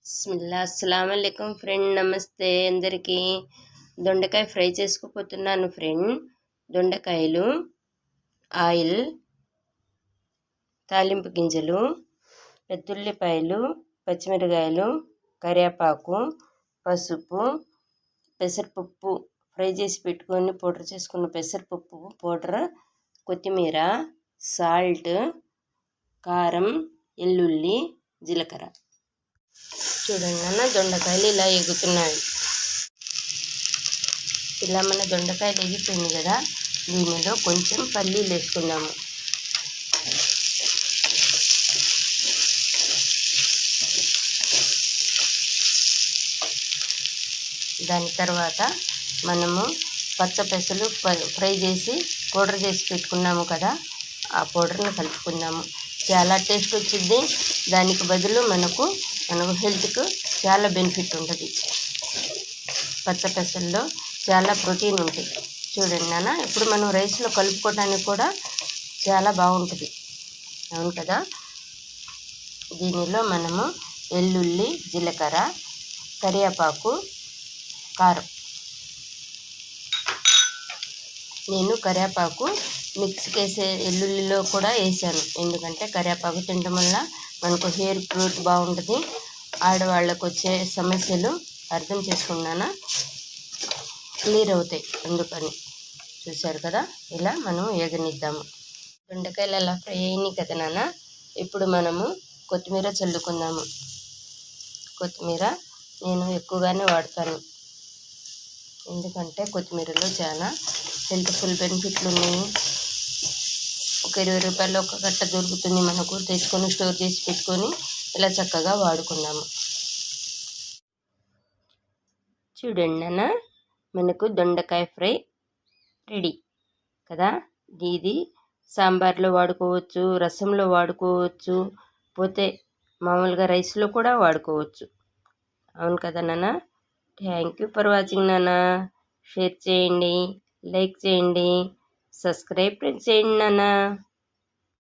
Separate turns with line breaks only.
Bismillah అస్సలాముఅలైకుం friend, నమస్తే అందరికీ. దొండకాయ ఫ్రై చేసుకోపోతున్నాను ఫ్రెండ్. దొండకాయలు, ఆయిల్, తాలింపు గింజలు, పెద్దుల్లిపాయలు, పచ్చిమిరకాయలు, కరివేపాకు, పసుపు, పెసరపప్పు ఫ్రై చేసి పెట్టుకొని పౌడర్ చేసుకున్న పెసరపప్పు పౌడర్, కొత్తిమీర, సాల్ట్, కారం, ఎల్లుల్లి, జీలకర్ర. చూడండి అన్న, దొండకాయలు ఇలా ఎగుతున్నాయి. ఇలా మన దొండకాయలు ఎగిపోయింది కదా, దీనిలో కొంచెం పల్లీలు వేసుకుందాము. దాని తర్వాత మనము పచ్చపెసలు ఫ్రై చేసి పౌడర్ చేసి పెట్టుకున్నాము కదా, ఆ పౌడర్ని కలుపుకుందాము. చాలా టేస్ట్ వచ్చింది. దానికి బదులు మనకు హెల్త్కు చాలా బెనిఫిట్ ఉంటుంది. పచ్చపెసల్లో చాలా ప్రోటీన్ ఉంటుంది. చూడండి నాన్న, ఇప్పుడు మనం రైస్లో కలుపుకోవడానికి కూడా చాలా బాగుంటుంది. అవును కదా. దీనిలో మనము వెల్లుల్లి, జీలకర్ర, కరివేపాకు, కారం. నేను కరివేపాకు మిక్స్కి వేసే వెల్లుల్లిలో కూడా వేసాను, ఎందుకంటే కరివేపాకు తినడం వల్ల మనకు హెయిర్ గ్రోత్ బాగుంటుంది. ఆడవాళ్ళకు వచ్చే సమస్యలు అర్థం చేసుకున్నానా క్లియర్ అవుతాయి, అందుకని. చూశారు కదా, ఇలా మనం వేగనిద్దాము. దొండకాయలు అలా ఫ్రై అయినాయి కదా నాన్న, ఇప్పుడు మనము కొత్తిమీర చల్లుకుందాము. కొత్తిమీర నేను ఎక్కువగానే వాడతాను, ఎందుకంటే కొత్తిమీరలో చాలా హెల్త్ఫుల్ బెనిఫిట్లు ఉన్నాయి. ఒక 20 రూపాయలు ఒక కట్ట దొరుకుతుంది మనకు. తెచ్చుకొని స్టోర్ చేసి పెట్టుకొని ఇలా చక్కగా వాడుకుందాము. చూడండి నాన్న, మనకు దొండకాయ ఫ్రై రెడీ కదా. ఇది సాంబార్లో వాడుకోవచ్చు, రసంలో వాడుకోవచ్చు, పోతే మామూలుగా రైస్లో కూడా వాడుకోవచ్చు. అవును కదా నాన్న. థ్యాంక్ యూ ఫర్ వాచింగ్ నాన్న. షేర్ చేయండి, లైక్ చేయండి, సబ్స్క్రైబ్ చేయండి నాన్న.